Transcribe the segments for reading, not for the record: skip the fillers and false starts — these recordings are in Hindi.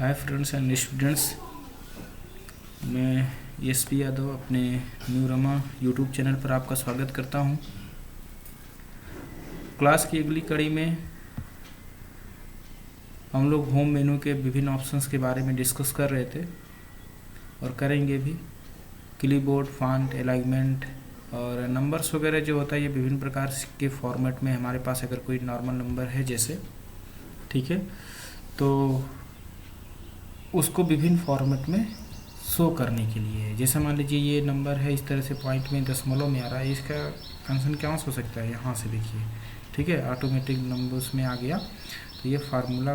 हाय फ्रेंड्स एंड स्टूडेंट्स, मैं एसपी यादव अपने न्यू रमा यूट्यूब चैनल पर आपका स्वागत करता हूं। क्लास की अगली कड़ी में हम लोग होम मेनू के विभिन्न ऑप्शंस के बारे में डिस्कस कर रहे थे और करेंगे भी। क्लिपबोर्ड, फॉन्ट, अलाइनमेंट और नंबर्स वगैरह जो होता है, ये विभिन्न प्रकार के फॉर्मेट में हमारे पास अगर कोई नॉर्मल नंबर है जैसे, ठीक है, तो उसको विभिन्न फॉर्मेट में शो करने के लिए है। जैसे मान लीजिए ये नंबर है, इस तरह से पॉइंट में दशमलव में आ रहा है, इसका फंक्शन क्या हो सकता है, यहाँ से देखिए, ठीक है, ऑटोमेटिक नंबर्स में आ गया। तो ये फार्मूला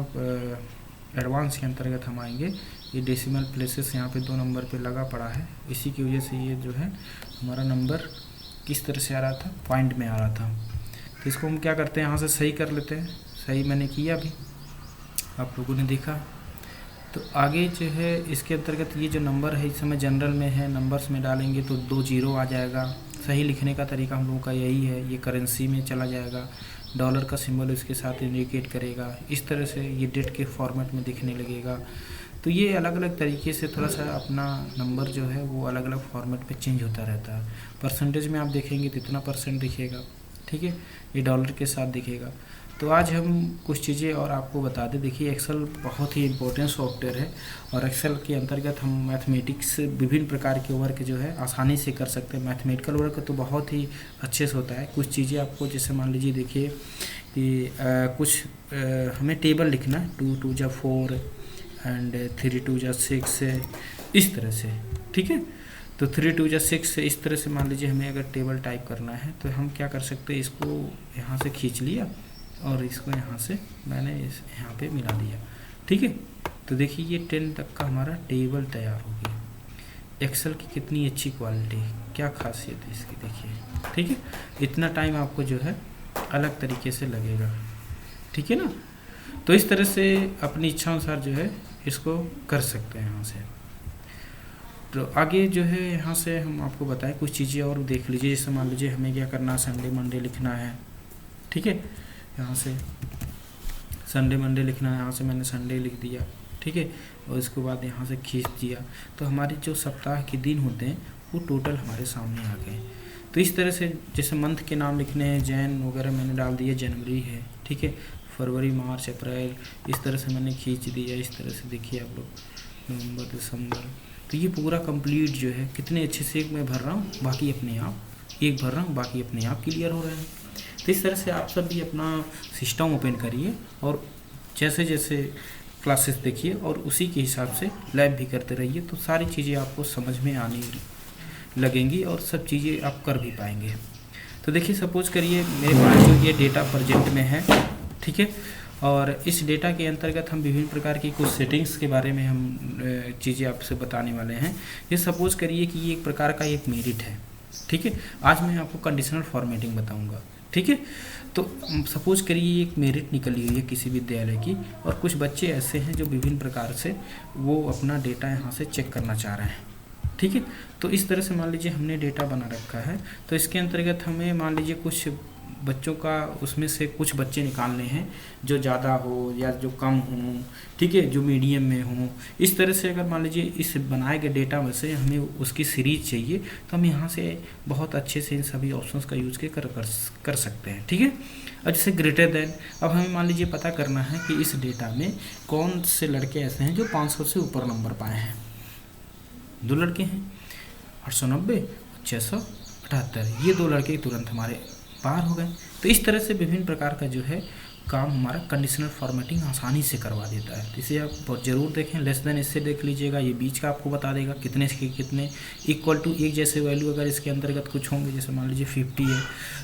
एडवांस के अंतर्गत हम आएंगे। ये डेसिमल प्लेसेस यहाँ पे 2 नंबर पे लगा पड़ा है, इसी की वजह से ये जो है हमारा नंबर किस तरह से आ रहा था, पॉइंट में आ रहा था। तो इसको हम क्या करते हैं, यहाँ से सही कर लेते हैं। सही मैंने किया अभी, आप लोगों ने देखा। तो आगे जो है इसके अंतर्गत ये जो नंबर है इस समय जनरल में है, नंबर्स में डालेंगे तो 2 जीरो आ जाएगा। सही लिखने का तरीका हम लोगों का यही है। ये करेंसी में चला जाएगा, डॉलर का सिंबल इसके साथ इंडिकेट करेगा, इस तरह से ये डेट के फॉर्मेट में दिखने लगेगा। तो ये अलग अलग तरीके से थोड़ा सा अपना नंबर जो है वो अलग अलग फॉर्मेट पे चेंज होता रहता है। परसेंटेज में आप देखेंगे तो इतना % दिखेगा, ठीक है, ये डॉलर के साथ दिखेगा। तो आज हम कुछ चीज़ें और आपको बता दें। देखिए, एक्सेल बहुत ही इम्पोर्टेंट सॉफ्टवेयर है और एक्सेल के अंतर्गत हम मैथमेटिक्स विभिन्न प्रकार के वर्क जो है आसानी से कर सकते हैं। मैथमेटिकल वर्क तो बहुत ही अच्छे से होता है। कुछ चीज़ें आपको, जैसे मान लीजिए, देखिए कि हमें टेबल लिखना है, 2 2 जा 4 एंड 3 2 जा 6 है, इस तरह से, ठीक है। तो 3 2 जा 6 है, इस तरह से मान लीजिए हमें अगर टेबल टाइप करना है तो हम क्या कर सकते हैं, इसको यहाँ से खींच लिया और इसको यहाँ से मैंने यहाँ पे मिला दिया, ठीक है। तो देखिए ये 10 तक का हमारा टेबल तैयार हो गया। एक्सेल की कितनी अच्छी क्वालिटी, क्या खासियत है इसकी, देखिए, ठीक है। इतना टाइम आपको जो है अलग तरीके से लगेगा, ठीक है ना। तो इस तरह से अपनी इच्छा अनुसार जो है इसको कर सकते हैं यहाँ से। तो आगे जो है यहाँ से हम आपको बताएं कुछ चीज़ें और देख लीजिए। जैसे मान लीजिए हमें क्या करना है, संडे मंडे लिखना है, ठीक है। यहाँ से संडे मंडे लिखना है, यहाँ से मैंने संडे लिख दिया, ठीक है। और इसके बाद यहाँ से खींच दिया, तो हमारे जो सप्ताह के दिन होते हैं वो टोटल हमारे सामने आ गए। तो इस तरह से जैसे मंथ के नाम लिखने हैं, जैन वगैरह मैंने डाल दिया, जनवरी है, ठीक है, फरवरी, मार्च, अप्रैल, इस तरह से मैंने खींच दिया। इस तरह से देखिए आप लोग, नवंबर, दिसंबर। तो ये पूरा कंप्लीट जो है कितने अच्छे से एक मैं भर रहा हूँ, बाकी अपने आप, एक भर रहा हूँ, बाकी अपने आप क्लियर हो रहे हैं। तो इस तरह से आप सब भी अपना सिस्टम ओपन करिए और जैसे जैसे क्लासेस देखिए और उसी के हिसाब से लैब भी करते रहिए, तो सारी चीज़ें आपको समझ में आने लगेंगी और सब चीज़ें आप कर भी पाएंगे। तो देखिए, सपोज करिए मेरे पास जो ये डेटा प्रेजेंट में है, ठीक है, और इस डेटा के अंतर्गत हम विभिन्न प्रकार की कुछ सेटिंग्स के बारे में हम चीज़ें आपसे बताने वाले हैं। ये सपोज करिए कि ये एक प्रकार का एक मेरिट है, ठीक है। आज मैं आपको कंडीशनल फॉर्मेटिंग बताऊंगा, ठीक है। तो सपोज करिए एक मेरिट निकली हुई है किसी विद्यालय की और कुछ बच्चे ऐसे हैं जो विभिन्न प्रकार से वो अपना डेटा यहाँ से चेक करना चाह रहे हैं, ठीक है। तो इस तरह से मान लीजिए हमने डेटा बना रखा है। तो इसके अंतर्गत हमें मान लीजिए कुछ बच्चों का, उसमें से कुछ बच्चे निकालने हैं जो ज़्यादा हो या जो कम हो, ठीक है, जो मीडियम में हो। इस तरह से अगर मान लीजिए इस बनाए गए डेटा में से हमें उसकी सीरीज चाहिए, तो हम यहाँ से बहुत अच्छे से इन सभी ऑप्शंस का यूज़ कर सकते हैं, ठीक है। अब जैसे ग्रेटर देन, अब हमें मान लीजिए पता करना है कि इस डेटा में कौन से लड़के ऐसे हैं जो 500 से ऊपर नंबर पाए हैं। 2 लड़के हैं, 890, 678, ये 2 लड़के तुरंत हमारे पार हो गए। तो इस तरह से विभिन्न प्रकार का जो है काम हमारा कंडीशनल फॉर्मेटिंग आसानी से करवा देता है। तो इसे आप बहुत ज़रूर देखें। लेस देन इससे देख लीजिएगा, ये बीच का आपको बता देगा कितने से कितने, इक्वल टू एक जैसे वैल्यू अगर इसके अंतर्गत कुछ होंगे, जैसे मान लीजिए 50 है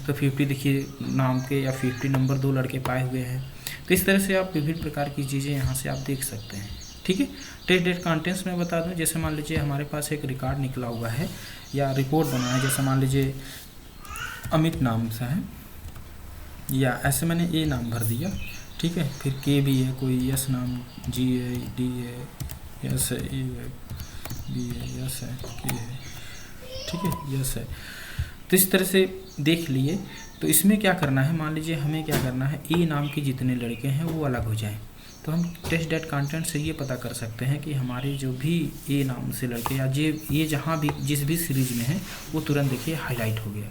तो 50 देखिए नाम के या 50 नंबर 2 लड़के पाए हुए हैं। तो इस तरह से आप विभिन्न प्रकार की चीज़ें यहाँ से आप देख सकते हैं, ठीक है। टेस्ट डेट कंटेंट्स में बता दूँ, जैसे मान लीजिए हमारे पास एक रिकॉर्ड निकला हुआ है या रिपोर्ट बना है, जैसे मान लीजिए अमित नाम से है या ऐसे मैंने ए नाम भर दिया, ठीक है। फिर के भी है, कोई यस नाम, जी है, डी है, यस है, ए है, बी है, यस है, के है, ठीक है, यस है। तो इस तरह से देख लिए। तो इसमें क्या करना है, मान लीजिए हमें क्या करना है, ए नाम के जितने लड़के हैं वो अलग हो जाएं। तो हम टेस्ट डेट कंटेंट से ये पता कर सकते हैं कि हमारे जो भी ए नाम से लड़के या ये जहाँ भी जिस भी सीरीज में है वो तुरंत देखिए हाईलाइट हो गया।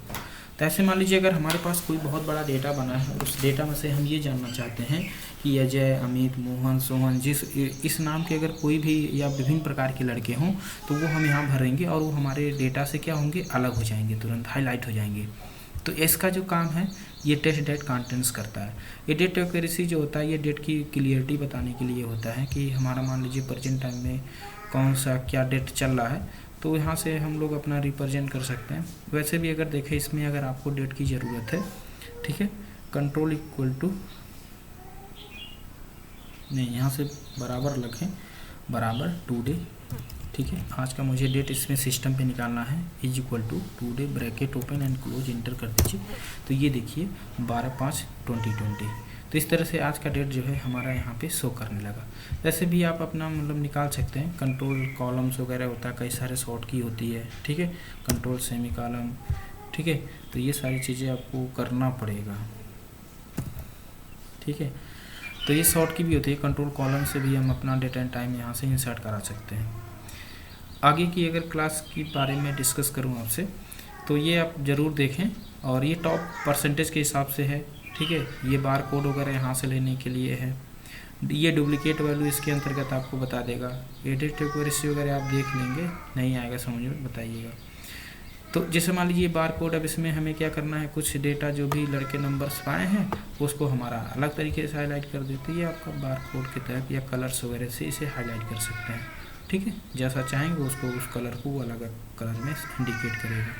तो ऐसे मान लीजिए अगर हमारे पास कोई बहुत बड़ा डेटा बना है और उस डेटा में से हम ये जानना चाहते हैं कि अजय, अमित, मोहन, सोहन इस नाम के अगर कोई भी या विभिन्न प्रकार के लड़के हों तो वो हम यहाँ भरेंगे और वो हमारे डेटा से क्या होंगे, अलग हो जाएंगे, तुरंत हाईलाइट हो जाएंगे। तो इसका जो काम है ये टेस्ट डेट कंटेंट्स करता है। ये डेट एक्यूरेसी जो होता है ये डेट की क्लियरिटी बताने के लिए होता है कि हमारा मान लीजिए प्रेजेंट टाइम में कौन सा क्या डेट चल रहा है, तो यहाँ से हम लोग अपना रिप्रेजेंट कर सकते हैं। वैसे भी अगर देखें इसमें अगर आपको डेट की ज़रूरत है, ठीक है, कंट्रोल इक्वल टू नहीं, यहाँ से बराबर लिखें, बराबर टुडे, ठीक है, आज का मुझे डेट इसमें सिस्टम पे निकालना है, is equal to today bracket open and close enter कर दीजिए। तो ये देखिए 12/5/2020। तो इस तरह से आज का डेट जो है हमारा यहाँ पे शो करने लगा। वैसे भी आप अपना मतलब निकाल सकते हैं, कंट्रोल कॉलम्स वगैरह होता है, कई सारे शॉर्ट की होती है, ठीक है, कंट्रोल सेमी कॉलम, ठीक है, तो ये सारी चीज़ें आपको करना पड़ेगा, ठीक है। तो ये शॉर्ट की भी होती है, कंट्रोल कॉलम से भी हम अपना डेट एंड टाइम यहाँ से इंसर्ट करा सकते हैं। आगे की अगर क्लास के बारे में डिस्कस करूँ आपसे तो ये आप ज़रूर देखें, और ये टॉप परसेंटेज के हिसाब से है, ठीक है, ये बार कोड वगैरह यहाँ से लेने के लिए है, ये डुप्लीकेट वैल्यू इसके अंतर्गत आपको बता देगा। एडिट एक्यूरेसी वगैरह आप देख लेंगे, नहीं आएगा समझ में बताइएगा। तो जैसे मान लीजिए बार कोड, अब इसमें हमें क्या करना है, कुछ डेटा जो भी लड़के नंबर्स पाए हैं उसको हमारा अलग तरीके से हाईलाइट कर देते हैं, आपका बार कोड के तहत या कलर्स वगैरह से इसे हाईलाइट कर सकते हैं, ठीक है, जैसा चाहेंगे उसको उस कलर को अलग कलर में इंडिकेट करेगा।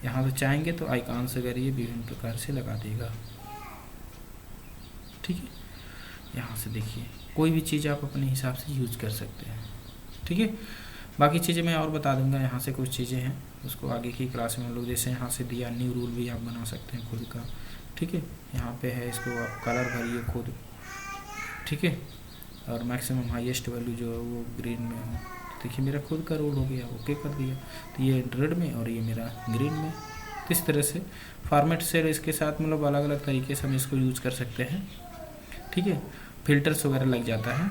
यहाँ से चाहेंगे तो आइकॉन्स वगैरह ये विभिन्न प्रकार से लगा देगा, ठीक है। यहाँ से देखिए कोई भी चीज़ आप अपने हिसाब से यूज कर सकते हैं, ठीक है। बाकी चीज़ें मैं और बता दूंगा, यहाँ से कुछ चीज़ें हैं उसको आगे की क्लास में हम लोग, जैसे यहाँ से दिया न्यू रूल भी आप बना सकते हैं खुद का, ठीक है, यहाँ पे है, इसको आप कलर भरिए खुद, ठीक है, और मैक्सिमम हाईएस्ट वैल्यू जो है वो ग्रीन में हो। देखिए मेरा खुद का रूल हो गया, ओके कर दिया, तो ये रेड में और ये मेरा ग्रीन में। इस तरह से फॉर्मेट से इसके साथ मतलब अलग अलग तरीके से हम इसको यूज कर सकते हैं, ठीक है। फिल्टर्स वगैरह लग जाता है,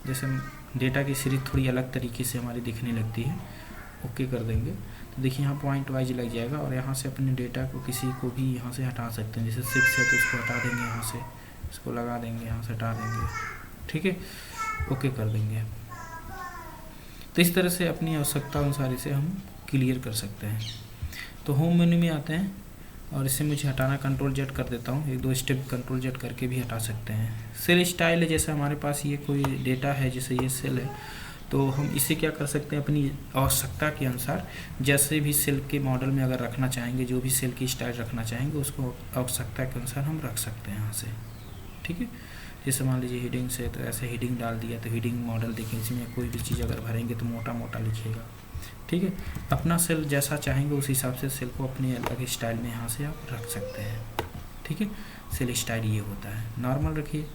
जैसे डेटा की सीरीज थोड़ी अलग तरीके से हमारी दिखने लगती है, ओके कर देंगे तो देखिए यहाँ पॉइंट वाइज लग जाएगा, और यहाँ से अपने डेटा को किसी को भी यहाँ से हटा सकते हैं, जैसे 6 है तो इसको हटा देंगे, यहाँ से इसको लगा देंगे, यहाँ से हटा देंगे, ठीक है, ओके कर देंगे। तो इस तरह से अपनी आवश्यकता अनुसार इसे हम क्लियर कर सकते हैं। तो होम मेन्यू में आते हैं और इसे मुझे हटाना, कंट्रोल जेड कर देता हूँ, 1-2 स्टेप कंट्रोल जेड करके भी हटा सकते हैं। सेल स्टाइल है, जैसे हमारे पास ये कोई डेटा है, जैसे ये सेल है, तो हम इसे क्या कर सकते हैं, अपनी आवश्यकता के अनुसार जैसे भी सेल के मॉडल में अगर रखना चाहेंगे, जो भी सेल की स्टाइल रखना चाहेंगे उसको आवश्यकता के अनुसार हम रख सकते हैं यहाँ से, ठीक है। जैसे मान लीजिए हेडिंग से, तो ऐसे हेडिंग डाल दिया तो हेडिंग मॉडल देखिए, इसमें कोई भी चीज़ अगर भरेंगे तो मोटा मोटा लिखेगा, ठीक है। अपना सेल जैसा चाहेंगे उस हिसाब से सेल को अपने अलग स्टाइल में यहाँ से आप रख सकते हैं, ठीक है। सेल स्टाइल ये होता है, नॉर्मल रखिए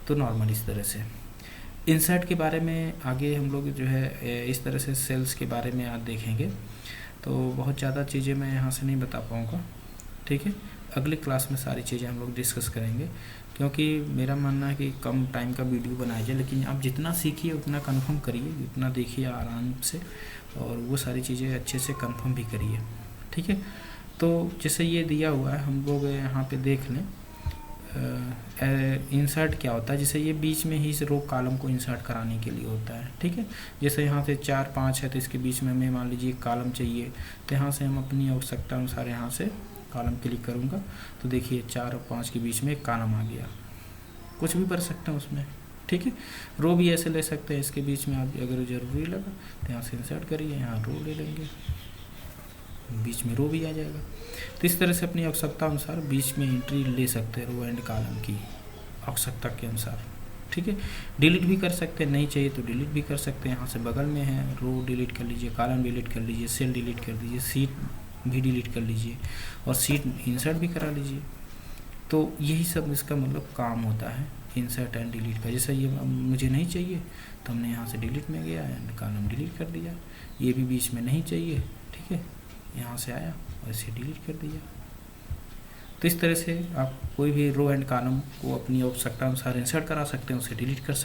तो नॉर्मल इस तरह से। इंसर्ट के बारे में आगे हम लोग जो है इस तरह से सेल्स के बारे में आज देखेंगे, तो बहुत ज़्यादा चीज़ें मैं यहाँ से नहीं बता पाऊँगा, ठीक है। अगली क्लास में सारी चीज़ें हम लोग डिस्कस करेंगे, क्योंकि मेरा मानना है कि कम टाइम का वीडियो बनाया जाए, लेकिन आप जितना सीखिए उतना कंफर्म करिए, उतना देखिए आराम से, और वो सारी चीज़ें अच्छे से कंफर्म भी करिए, ठीक है। तो जैसे ये दिया हुआ है, हम लोग यहाँ पे देख लें इंसर्ट क्या होता है, जैसे ये बीच में ही रो कॉलम को इंसर्ट कराने के लिए होता है, ठीक है। जैसे यहाँ से 4-5 है तो इसके बीच में हमें मान लीजिए कॉलम चाहिए, तो यहाँ से हम अपनी आवश्यकता अनुसार यहाँ से कॉलम क्लिक करूँगा तो देखिए 4 और 5 के बीच में एक कॉलम आ गया, कुछ भी भर सकते हैं उसमें, ठीक है। रो भी ऐसे ले सकते हैं, इसके बीच में आप अगर ज़रूरी लगा तो यहाँ से इंसर्ट करिए, यहाँ रो ले लेंगे, बीच में रो भी आ जाएगा। तो इस तरह से अपनी आवश्यकता अनुसार बीच में एंट्री ले सकते हैं रो एंड कॉलम की आवश्यकता के अनुसार, ठीक है। डिलीट भी कर सकते हैं, नहीं चाहिए तो डिलीट भी कर सकते हैं, यहाँ से बगल में है, रो डिलीट कर लीजिए, कॉलम डिलीट कर लीजिए, सेल डिलीट कर दीजिए, सीट भी डिलीट कर लीजिए, और सीट इंसर्ट भी करा लीजिए। तो यही सब इसका मतलब काम होता है इंसर्ट एंड डिलीट का। जैसे ये मुझे नहीं चाहिए तो हमने यहाँ से डिलीट में गया एंड कॉलम डिलीट कर दिया, ये भी बीच में नहीं चाहिए, ठीक है, यहाँ से आया और इसे डिलीट कर दिया। तो इस तरह से आप कोई भी रो एंड कॉलम को अपनी आवश्यकता अनुसार इंसर्ट करा सकते हैं, उसे डिलीट कर सकते हैं।